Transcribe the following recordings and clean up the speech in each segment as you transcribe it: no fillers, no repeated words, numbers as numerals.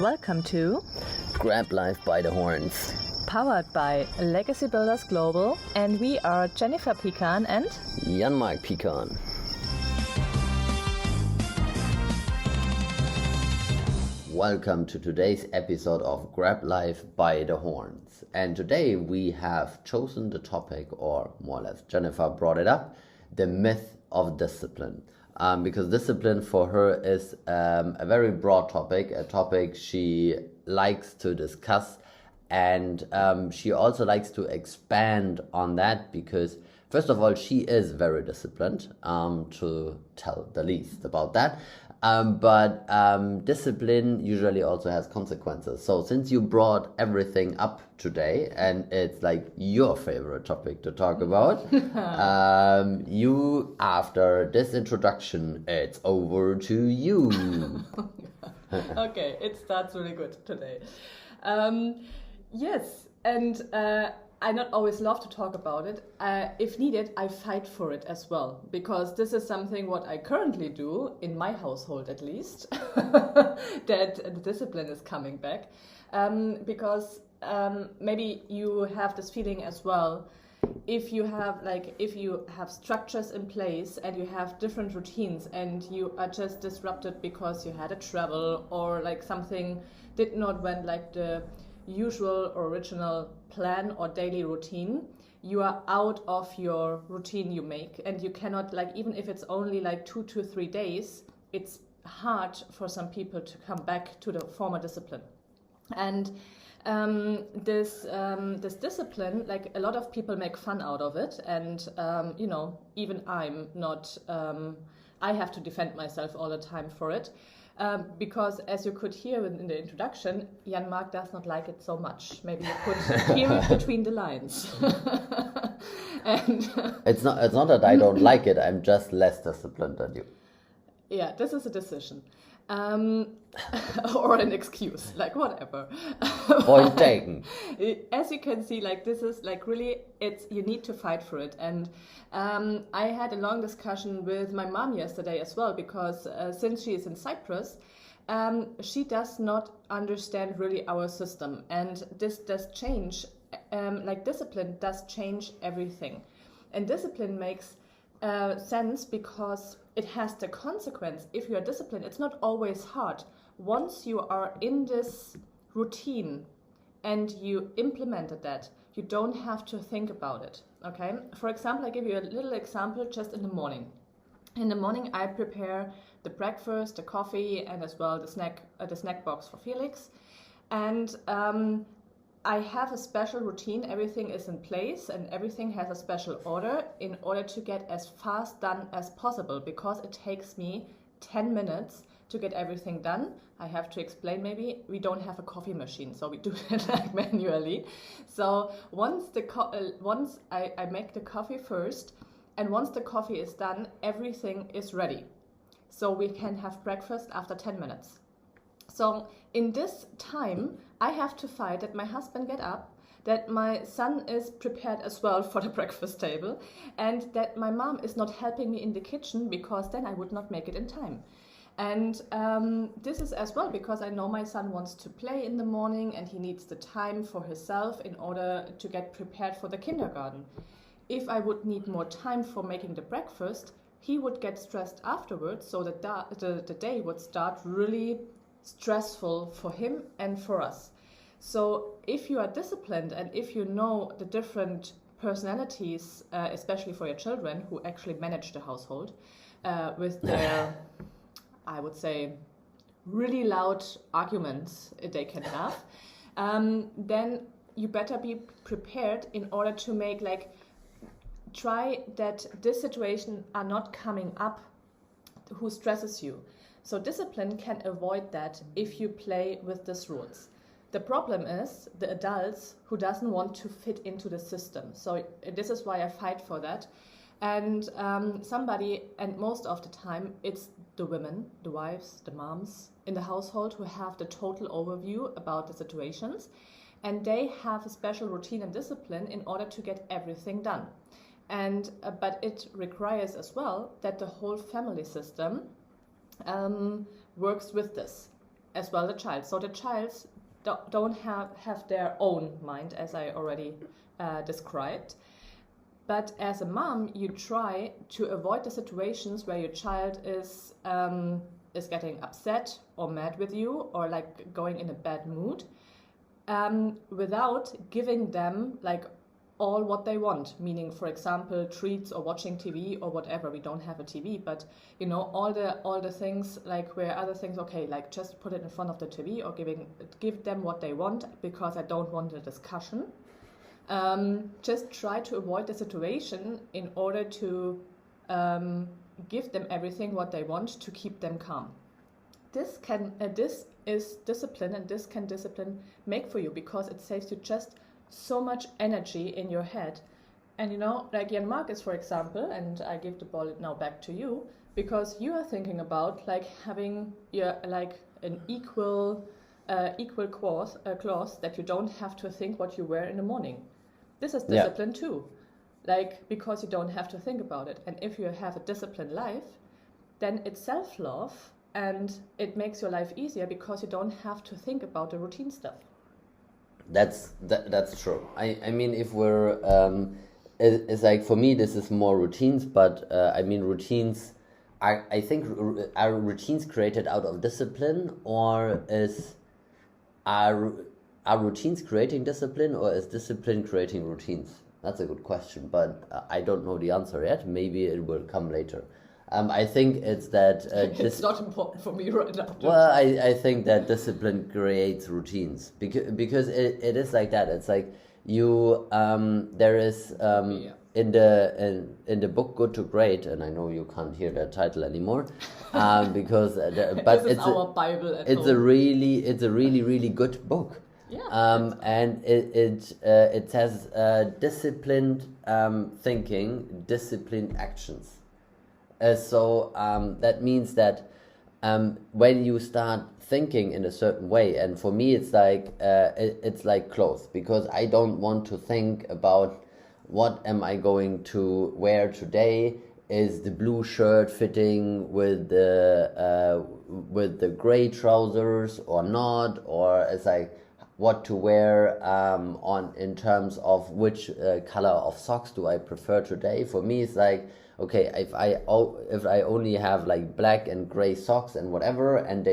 Welcome to Grab Life by the Horns. Powered by Legacy Builders Global, and we are Jennifer Pecan and Jan-Mark Pecan. Welcome to today's episode of Grab Life by the Horns. And today we have chosen the topic, or more or less Jennifer brought it up, the myth of discipline. Because discipline for her is a very broad topic, a topic she likes to discuss, and she also likes to expand on that because, first of all, she is very disciplined, to tell the least about that. But discipline usually also has consequences. So since you brought everything up today, and it's like your favorite topic to talk about, you, after this introduction, it's over to you. Okay, it starts really good today. Yes, and I not always love to talk about it. If needed, I fight for it as well, because this is something what I currently do, in my household at least, that the discipline is coming back. Because maybe you have this feeling as well. If you have structures in place and you have different routines and you are just disrupted because you had a travel or like something did not went like the usual or original plan or daily routine, you are out of your routine you make, and you cannot, like, even if it's only like 2 to 3 days, it's hard for some people to come back to the former discipline. And this discipline, like, a lot of people make fun out of it, and even I'm not, I have to defend myself all the time for it. Because, as you could hear in the introduction, Jan-Mark does not like it so much. Maybe you could hear it between the lines. And It's not that I don't like it, I'm just less disciplined than you. yeah, this is a decision. Or an excuse, like whatever. Point taken. As you can see, like, this is like really, you need to fight for it. And I had a long discussion with my mom yesterday as well, because since she is in Cyprus, she does not understand really our system, and this does change. Like, discipline does change everything, and discipline makes sense because it has the consequence. If you are disciplined, it's not always hard. Once you are in this routine and you implemented that, you don't have to think about it. Okay? For example, I give you a little example just in the morning. In the morning, I prepare the breakfast, the coffee, and as well the snack box for Felix. And I have a special routine. Everything is in place and everything has a special order in order to get as fast done as possible, because it takes me 10 minutes to get everything done. I have to explain, maybe we don't have a coffee machine, so we do it like manually. So once I make the coffee first, and once the coffee is done, everything is ready. So we can have breakfast after 10 minutes. So in this time, I have to fight that my husband get up, that my son is prepared as well for the breakfast table, and that my mom is not helping me in the kitchen, because then I would not make it in time. And this is as well because I know my son wants to play in the morning and he needs the time for himself in order to get prepared for the kindergarten. If I would need more time for making the breakfast, he would get stressed afterwards, so that the day would start really stressful for him and for us. So if you are disciplined and if you know the different personalities, especially for your children who actually manage the household with their, I would say, really loud arguments they can have, then you better be prepared in order to make, like, try that this situation are not coming up who stresses you. So discipline can avoid that if you play with these rules. The problem is the adults who doesn't want to fit into the system. So this is why I fight for that. And and most of the time, it's the women, the wives, the moms in the household who have the total overview about the situations. And they have a special routine and discipline in order to get everything done. And but it requires as well that the whole family system works with this. as well the child. So the child don't have their own mind, as I already described. But as a mom, you try to avoid the situations where your child is getting upset or mad with you, or like going in a bad mood, without giving them like all what they want, meaning, for example, treats or watching TV or whatever. We don't have a TV, but you know, all the things, like where other things, okay, like just put it in front of the TV, or give them what they want, because I don't want a discussion. Just try to avoid the situation in order to give them everything what they want to keep them calm. This is discipline, and this can discipline make for you, because it saves you just so much energy in your head. And you know, like Jan Marcus, for example, and I give the ball now back to you, because you are thinking about like having your like an equal clause that you don't have to think what you wear in the morning. This is discipline too, like, because you don't have to think about it. And if you have a disciplined life, then it's self-love, and it makes your life easier because you don't have to think about the routine stuff. That's true. I mean, if we're it's like, for me this is more routines, but I mean, routines I think are routines created out of discipline, or are routines creating discipline, or is discipline creating routines? That's a good question, but I don't know the answer yet. Maybe it will come later. I think it's that... it's not important for me right now. Well, I think that discipline creates routines, because it is like that. It's like you... there is... In the book Good to Great, and I know you can't hear that title anymore, because but this is our Bible at home. It's a really good book. Yeah. And it says disciplined thinking, disciplined actions. So that means that when you start thinking in a certain way, and for me it's like clothes, because I don't want to think about what am I going to wear today. Is the blue shirt fitting with the gray trousers or not, or it's like what to wear in terms of which color of socks do I prefer today. For me, it's like, okay, if I only have like black and gray socks and whatever, and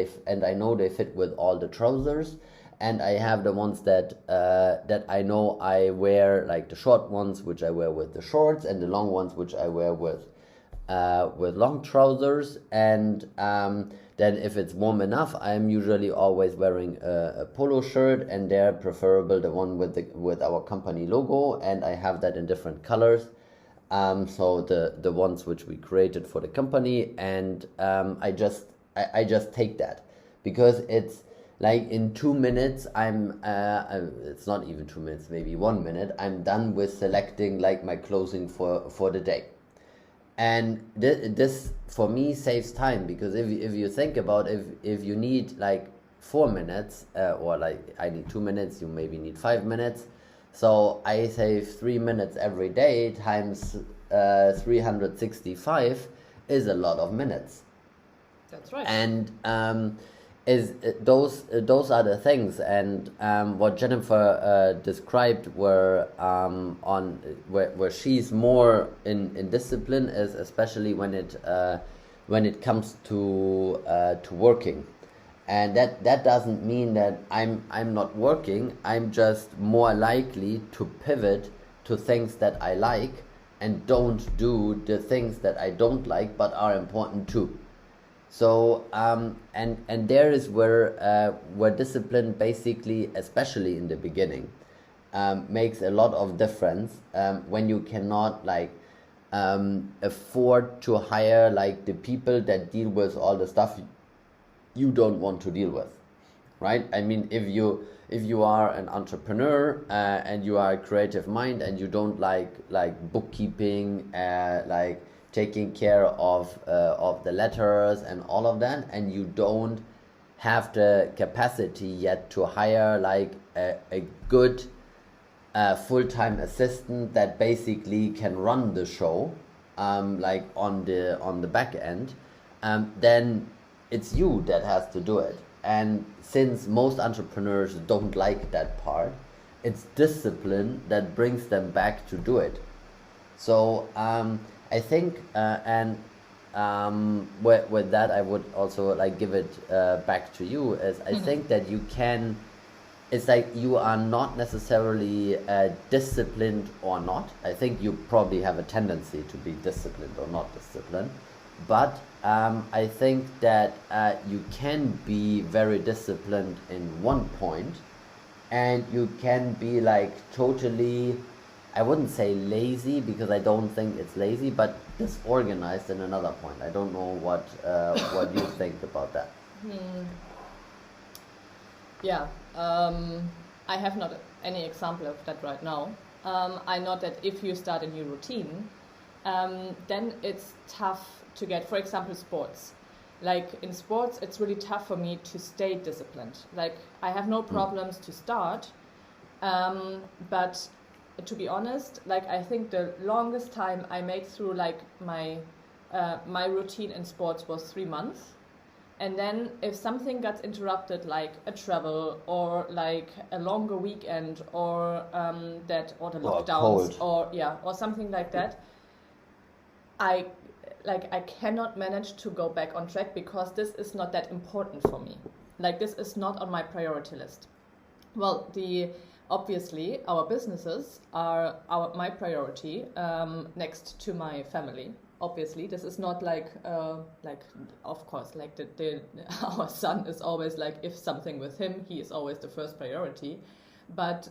I know they fit with all the trousers, and I have the ones that I know I wear, like the short ones which I wear with the shorts, and the long ones which I wear with long trousers, and then if it's warm enough, I'm usually always wearing a polo shirt, and they're preferable the one with our company logo, and I have that in different colors. So the ones which we created for the company, and I just take that, because it's like in 2 minutes it's not even 2 minutes, maybe 1 minute, I'm done with selecting like my clothing for the day. And this for me saves time, because if you think about, if you need like 4 minutes, or like I need 2 minutes, you maybe need 5 minutes. So I save 3 minutes every day times 365 is a lot of minutes. That's right. And those are the things. And what Jennifer described were where she's more in discipline is especially when it comes to working. And that doesn't mean that I'm not working. I'm just more likely to pivot to things that I like, and don't do the things that I don't like but are important too. So and there is where discipline basically, especially in the beginning, makes a lot of difference, when you cannot like afford to hire like the people that deal with all the stuff you don't want to deal with, right? I mean, if you are an entrepreneur and you are a creative mind, and you don't like bookkeeping, like taking care of the letters and all of that, and you don't have the capacity yet to hire like a good full-time assistant that basically can run the show, like on the back end, then it's you that has to do it. And since most entrepreneurs don't like that part, it's discipline that brings them back to do it. So I think, and with that, I would also like give it back to you. As I think that you can, it's like you are not necessarily disciplined or not. I think you probably have a tendency to be disciplined or not disciplined, but I think that you can be very disciplined in one point, and you can be like totally, I wouldn't say lazy because I don't think it's lazy, but disorganized in another point. I don't know what you think about that. Yeah, I have not any example of that right now. I know that if you start a new routine, then it's tough to get, for example, sports. Like in sports, it's really tough for me to stay disciplined. Like I have no problems to start, but to be honest, like I think the longest time I made through like my routine in sports was 3 months. And then if something gets interrupted, like a travel or like a longer weekend or the lockdowns or something like that, I cannot manage to go back on track because this is not that important for me. Like this is not on my priority list. Well, obviously our businesses are my priority next to my family. Obviously, this is not like of course, like our son is always like, if something with him, he is always the first priority. But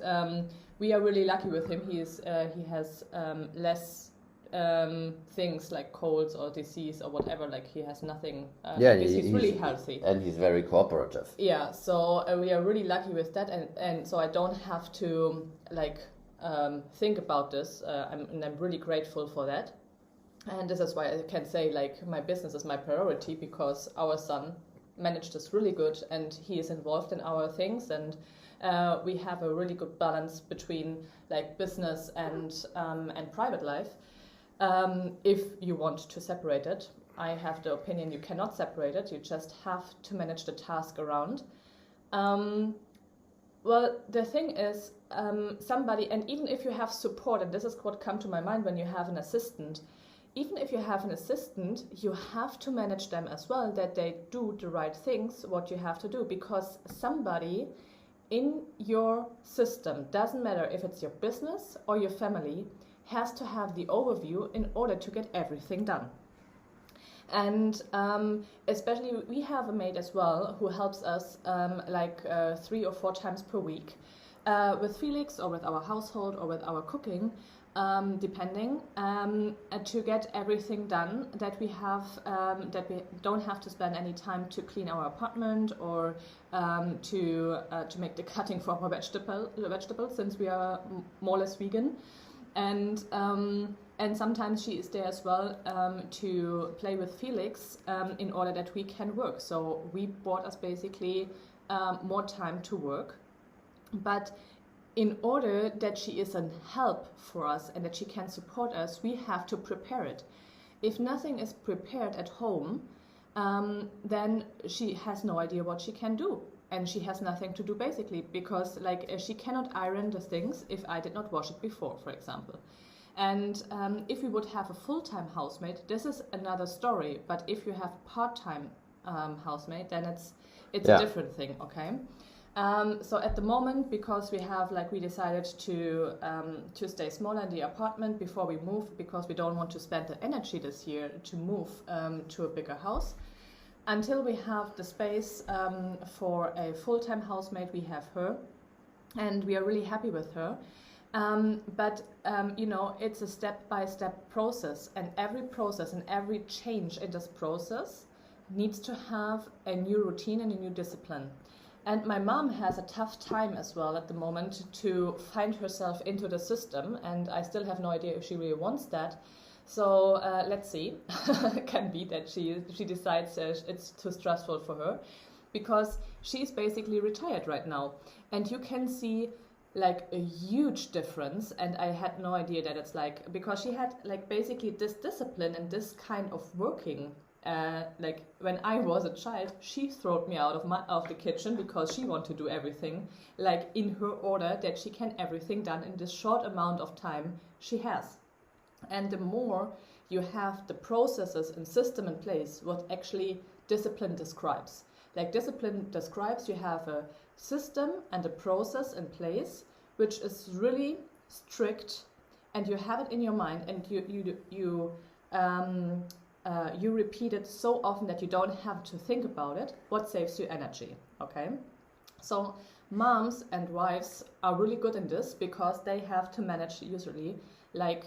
we are really lucky with him. He has less things like colds or disease or whatever. Like he has nothing. He's really healthy and he's very cooperative. Yeah, so we are really lucky with that, and so I don't have to like think about this. And I'm really grateful for that. And this is why I can say like my business is my priority, because our son managed this really good and he is involved in our things, and we have a really good balance between like business and private life. If you want to separate it, I have the opinion you cannot separate it. You just have to manage the task around. Well, the thing is, somebody, and even if you have support, and this is what come to my mind when you have an assistant. Even if you have an assistant, you have to manage them as well, that they do the right things, what you have to do, because somebody in your system, doesn't matter if it's your business or your family, has to have the overview in order to get everything done. And especially we have a maid as well who helps us 3 or 4 times per week with Felix or with our household or with our cooking. Depending, to get everything done, that we have, that we don't have to spend any time to clean our apartment or to make the cutting for our vegetables, since we are more or less vegan, and sometimes she is there as well to play with Felix in order that we can work. So we bought us basically more time to work, but in order that she is a help for us and that she can support us, we have to prepare it. If nothing is prepared at home, then she has no idea what she can do. And she has nothing to do basically, because like she cannot iron the things if I did not wash it before, for example. And if we would have a full-time housemaid, this is another story. But if you have a part-time housemaid, then it's a different thing, okay? So at the moment, because we decided to stay smaller in the apartment before we move, because we don't want to spend the energy this year to move to a bigger house. Until we have the space for a full-time housemaid, we have her, and we are really happy with her. But it's a step-by-step process, and every process and every change in this process needs to have a new routine and a new discipline. And my mom has a tough time as well at the moment to find herself into the system, and I still have no idea if she really wants that. So let's see. It can be that she decides it's too stressful for her, because she's basically retired right now, and you can see like a huge difference. And I had no idea that it's like, because she had like basically this discipline and this kind of working like when I was a child, she threw me out of the kitchen because she wanted to do everything like in her order, that she can everything done in this short amount of time she has. And the more you have the processes and system in place, what actually discipline describes. Like discipline describes you have a system and a process in place which is really strict, and you have it in your mind, and you repeat it so often that you don't have to think about it. What saves you energy? Okay, so moms and wives are really good in this because they have to manage usually like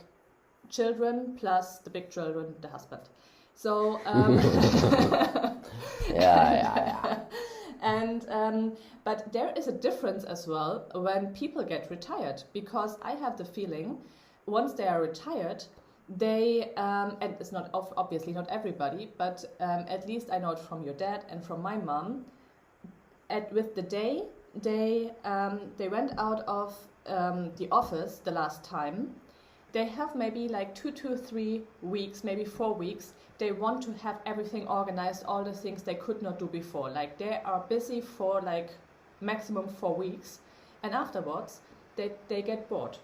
children plus the big children, the husband. So yeah. and but there is a difference as well when people get retired, because I have the feeling once they are retired, they and it's not obviously not everybody, but at least I know it from your dad and from my mom. With the day they went out of the office the last time, they have maybe like 2 to 3 weeks, maybe 4 weeks. They want to have everything organized, all the things they could not do before. Like they are busy for like maximum 4 weeks, and afterwards they get bored.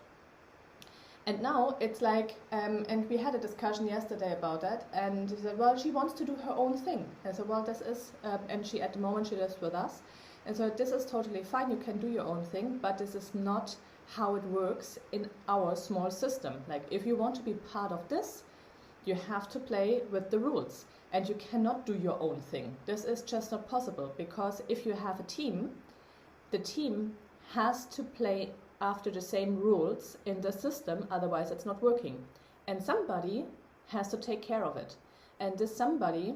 And now it's like, and we had a discussion yesterday about that, and she said, well, she wants to do her own thing. And I said, well, this is, and she at the moment she lives with us, and so this is totally fine. You can do your own thing, but this is not how it works in our small system. Like if you want to be part of this, you have to play with the rules, and you cannot do your own thing. This is just not possible, because if you have a team, the team has to play after the same rules in the system, otherwise it's not working. And somebody has to take care of it. And this somebody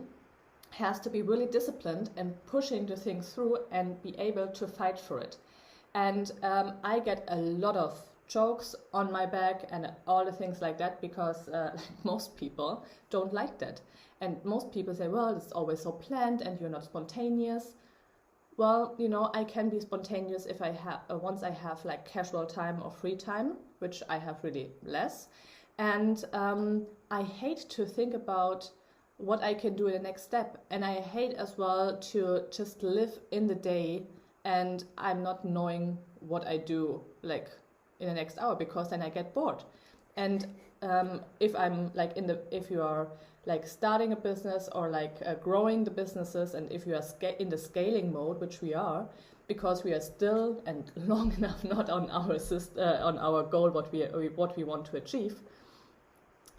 has to be really disciplined and pushing the thing through and be able to fight for it. And I get a lot of jokes on my back and all the things like that, because most people don't like that. And most people say, well, it's always so planned and you're not spontaneous. Well, you know, I can be spontaneous if I have once I have like casual time or free time, which I have really less. And I hate to think about what I can do in the next step. And I hate as well to just live in the day and I'm not knowing what I do like in the next hour, because then I get bored. And if I'm like if you are like starting a business or like growing the businesses, and if you are in the scaling mode, which we are, because we are still and long enough not on our goal, what we want to achieve,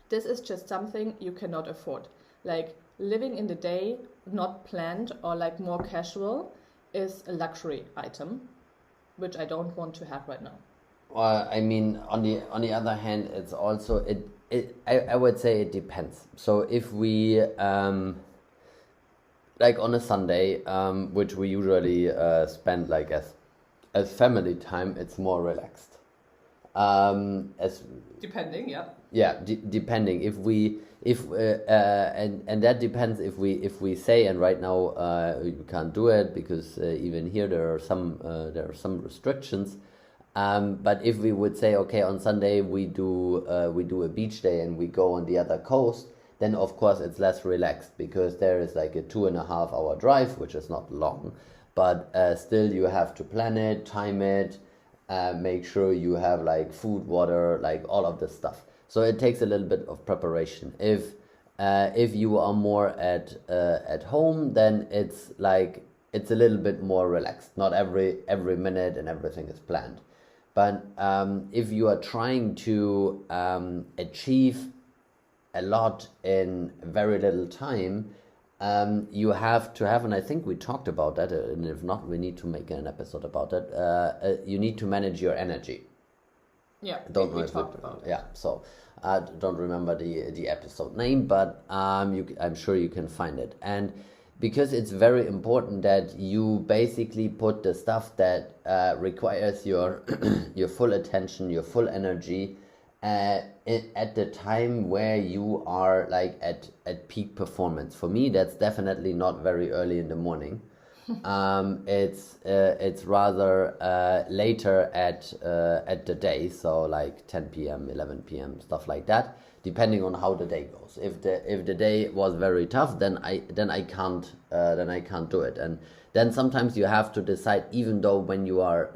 this is just something you cannot afford. Like living in the day, not planned or like more casual, is a luxury item, which I don't want to have right now. I mean, on the other hand, it's also I would say it depends. So if we like on a Sunday, which we usually spend like as family time, it's more relaxed. As depending, yeah. Yeah, depending and that depends if we say, and right now we can't do it because even here there are some restrictions. But if we would say, okay, on Sunday we do a beach day and we go on the other coast, then of course it's less relaxed, because there is like a 2.5 hour drive, which is not long, but still you have to plan it, time it, make sure you have like food, water, like all of this stuff. So it takes a little bit of preparation. If you are more at home, then it's a little bit more relaxed. Not every minute and everything is planned. But if you are trying to achieve a lot in very little time, you have to have, and I think we talked about that, and if not, we need to make an episode about that. You need to manage your energy. Yeah, we talked about it. Yeah, so I don't remember the episode name, but I'm sure you can find it. And because it's very important that you basically put the stuff that requires your your full attention, your full energy at the time where you are like at peak performance. For me, that's definitely not very early in the morning. It's rather later at the day, so like 10 p.m., 11 p.m., stuff like that, depending on how the day goes. If the day was very tough, then I can't do it. And then sometimes you have to decide, even though when you are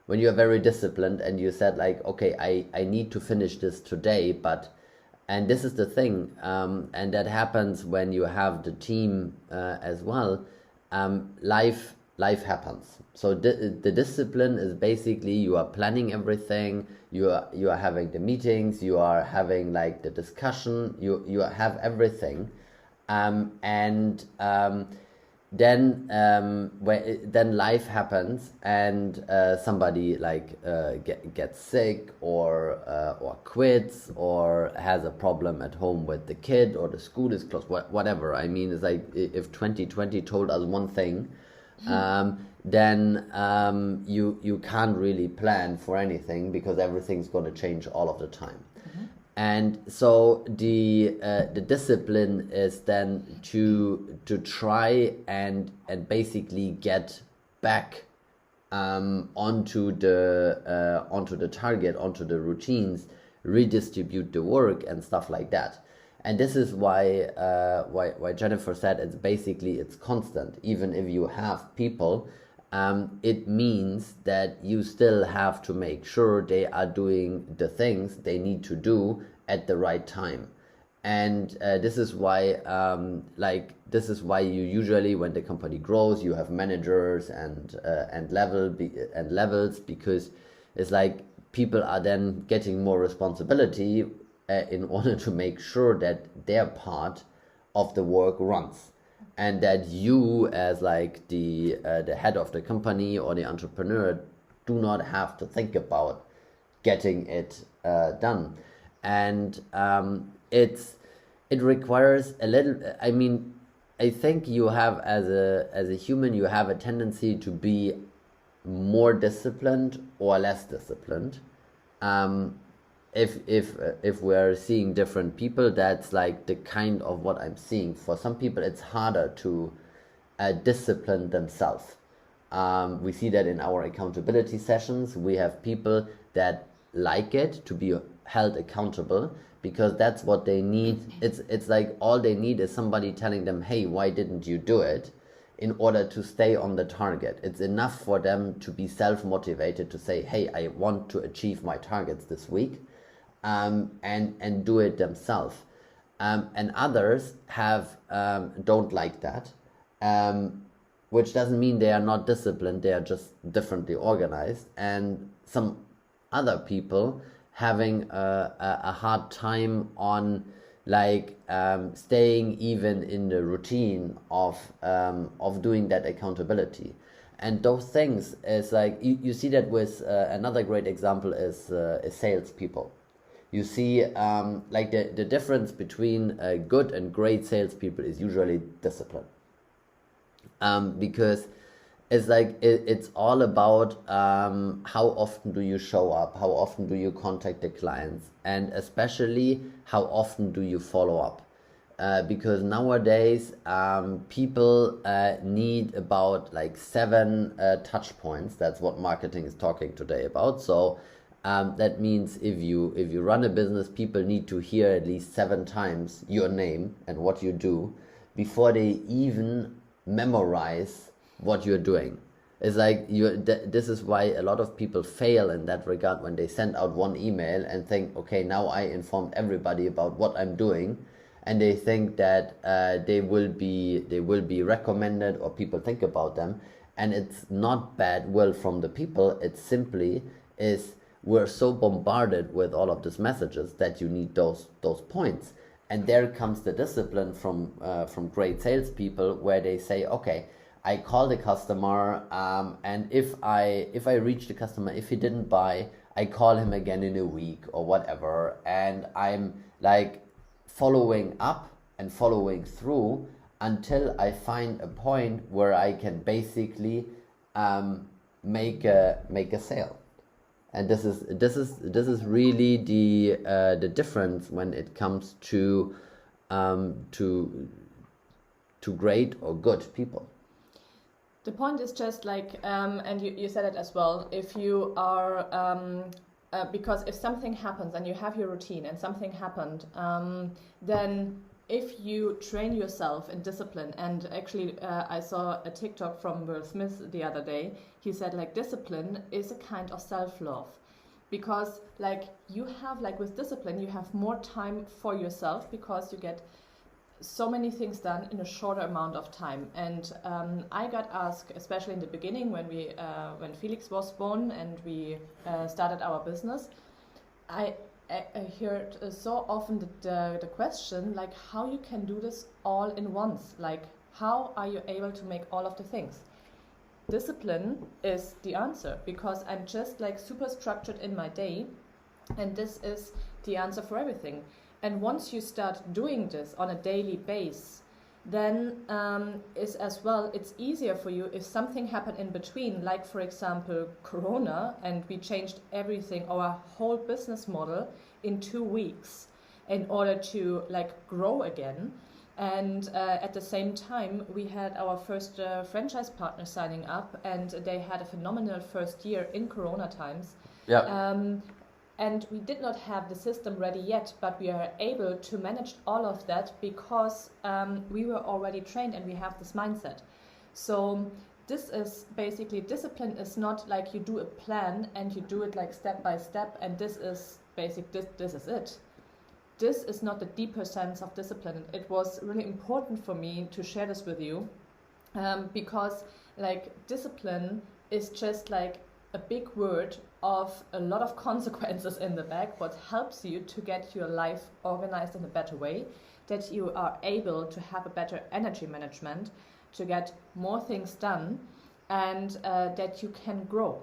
very disciplined and you said like, okay, I need to finish this today, and this is the thing, and that happens when you have the team as well. Life happens. So the discipline is basically you are planning everything, you are having the meetings, you are having like the discussion, you have everything, and then life happens, and somebody gets sick or quits or has a problem at home with the kid, or the school is closed, whatever. I mean, it's like if 2020 told us one thing, then you can't really plan for anything, because everything's going to change all of the time. And so the discipline is then to try and basically get back onto the target, onto the routines, redistribute the work and stuff like that. And this is why Jennifer said it's constant. Even if you have people, it means that you still have to make sure they are doing the things they need to do at the right time. And this is why you usually, when the company grows, you have managers and levels, because it's like people are then getting more responsibility in order to make sure that their part of the work runs, and that you, as like the head of the company or the entrepreneur, do not have to think about getting it done. And it requires a little. I mean, I think you have, as a human, you have a tendency to be more disciplined or less disciplined. If we're seeing different people, that's like the kind of what I'm seeing. For some people, it's harder to discipline themselves. We see that in our accountability sessions. We have people that like it to be held accountable, because that's what they need. It's like all they need is somebody telling them, hey, why didn't you do it, in order to stay on the target. It's enough for them to be self-motivated to say, hey, I want to achieve my targets this week. And do it themselves. And others don't like that, which doesn't mean they are not disciplined. They are just differently organized. And some other people having a hard time on staying even in the routine of doing that accountability. And those things is like you see that with another great example is salespeople. You see, the difference between good and great salespeople is usually discipline, because it's like it's all about how often do you show up, how often do you contact the clients, and especially how often do you follow up, because nowadays people need about 7 touch points. That's what marketing is talking today about. So. That means if you run a business, people need to hear at least 7 times your name and what you do before they even memorize what you're doing. It's like this is why a lot of people fail in that regard, when they send out one email and think, okay, now I informed everybody about what I'm doing, and they think that they will be recommended, or people think about them. And it's not bad will from the people. It simply is, we're so bombarded with all of these messages that you need those points. And there comes the discipline from great salespeople, where they say, okay, I call the customer, and if I reach the customer, if he didn't buy, I call him again in a week or whatever. And I'm following up and following through until I find a point where I can basically make a sale. And this is really the difference when it comes to great or good people. The point is just like, and you said it as well, if you are, because if something happens and you have your routine and something happened, then if you train yourself in discipline, and actually I saw a TikTok from Will Smith the other day, he said like discipline is a kind of self-love. Because like you have, like with discipline, you have more time for yourself because you get so many things done in a shorter amount of time. And I got asked, especially in the beginning when Felix was born and we started our business, I heard so often the question like how you can do this all in once, like how are you able to make all of the things? Discipline is the answer, because I'm just like super structured in my day, and this is the answer for everything. And once you start doing this on a daily basis, then is as well, it's easier for you if something happened in between, like for example Corona, and we changed everything, our whole business model in 2 weeks in order to like grow again. And at the same time, we had our first franchise partner signing up, and they had a phenomenal first year in Corona times. Yeah. And we did not have the system ready yet, but we are able to manage all of that because we were already trained and we have this mindset. So this is basically, discipline is not like you do a plan and you do it like step by step and this is basic, this is it. This is not the deeper sense of discipline. It was really important for me to share this with you because like discipline is just like a big word of a lot of consequences in the back, what helps you to get your life organized in a better way, that you are able to have a better energy management, to get more things done, and that you can grow.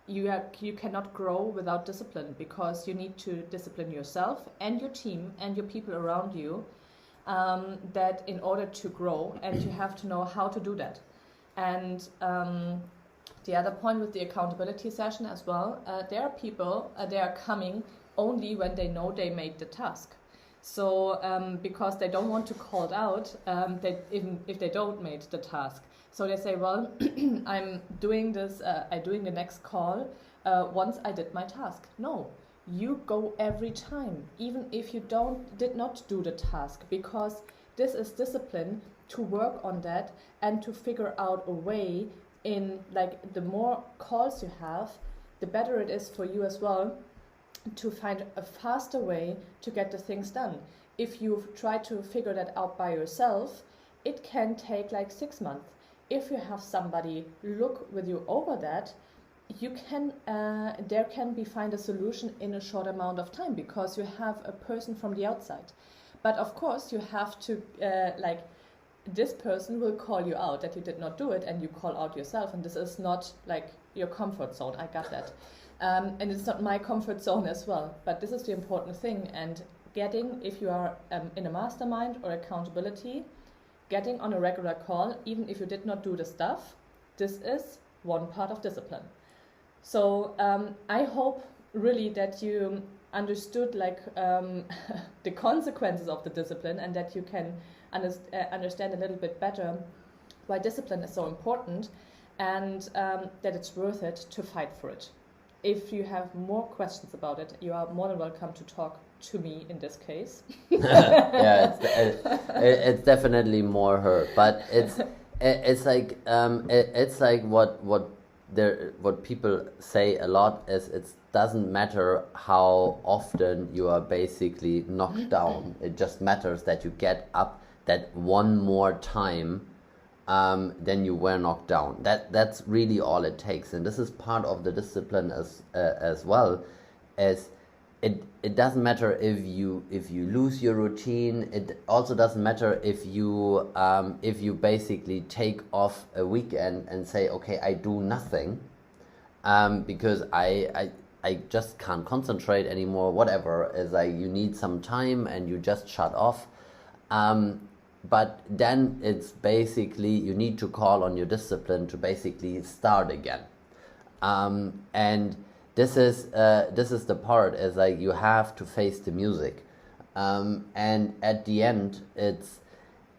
You cannot grow without discipline, because you need to discipline yourself and your team and your people around you, that in order to grow, and you have to know how to do that. And the other point with the accountability session as well, there are people, they are coming only when they know they made the task. So because they don't want to call out even if they don't make the task. So they say, well, I'm doing this, I'm doing the next call once I did my task. No, you go every time, even if you did not do the task, because this is discipline to work on that and to figure out a way in, like, the more calls you have, the better it is for you as well to find a faster way to get the things done. If you try to figure that out by yourself, it can take like 6 months. If you have somebody look with you over that, you can there can be find a solution in a short amount of time, because you have a person from the outside. But of course you have to like, this person will call you out that you did not do it, and you call out yourself, and this is not like your comfort zone. I got that. And it's not my comfort zone as well, but this is the important thing. And getting, if you are in a mastermind or accountability, getting on a regular call, even if you did not do the stuff, this is one part of discipline. So I hope really that you understood like the consequences of the discipline, and that you can understand a little bit better why discipline is so important, and that it's worth it to fight for it. If you have more questions about it, you are more than welcome to talk to me in this case. Yeah, it's definitely more her, but it's like what people say a lot is, it doesn't matter how often you are basically knocked down. It just matters that you get up that one more time then you were knocked down. That's really all it takes, and this is part of the discipline as well. As it doesn't matter if you lose your routine. It also doesn't matter if you basically take off a weekend and say, okay, I do nothing because I just can't concentrate anymore. Whatever, is like, you need some time and you just shut off. But then it's basically, you need to call on your discipline to basically start again. And this is the part, is like, you have to face the music. And at the end,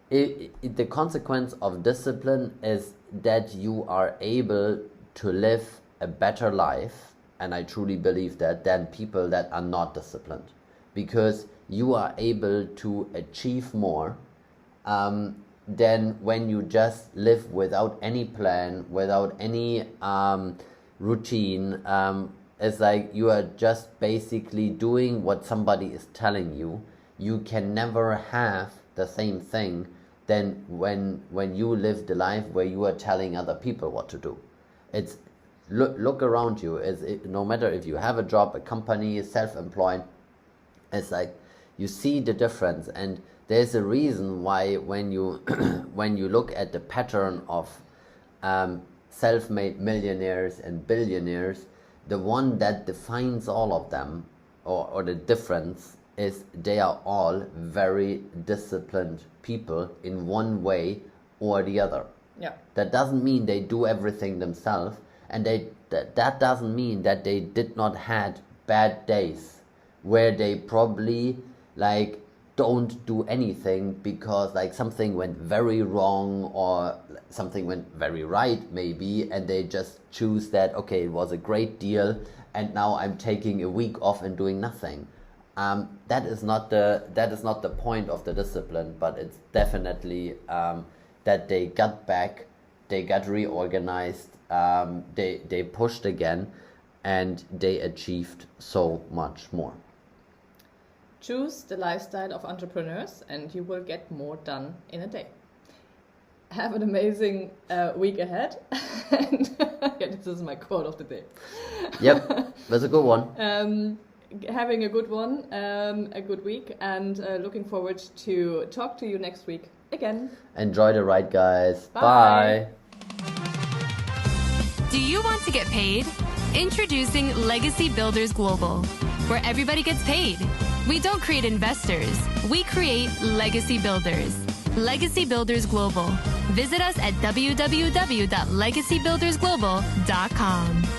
the consequence of discipline is that you are able to live a better life, and I truly believe that, than people that are not disciplined, because you are able to achieve more than when you just live without any plan, without any routine. It's like you are just basically doing what somebody is telling you. You can never have the same thing than when you live the life where you are telling other people what to do. It's look around you. No matter if you have a job, a company, self-employed, it's like you see the difference. And there's a reason why when you when you look at the pattern of self-made millionaires and billionaires, the one that defines all of them, or the difference, is they are all very disciplined people in one way or the other. Yeah. That doesn't mean they do everything themselves, and that doesn't mean that they did not had bad days where they probably like don't do anything because like something went very wrong or something went very right maybe, and they just choose that, okay, it was a great deal and now I'm taking a week off and doing nothing. That is not the point of the discipline, but it's definitely that they got back, they got reorganized, they pushed again, and they achieved so much more. Choose the lifestyle of entrepreneurs and you will get more done in a day. Have an amazing week ahead. And yeah, this is my quote of the day. Yep, that's a good one. Having a good one, a good week, and looking forward to talk to you next week again. Enjoy the ride, guys. Bye. Do you want to get paid? Introducing Legacy Builders Global, where everybody gets paid. We don't create investors, we create legacy builders. Legacy Builders Global. Visit us at www.legacybuildersglobal.com.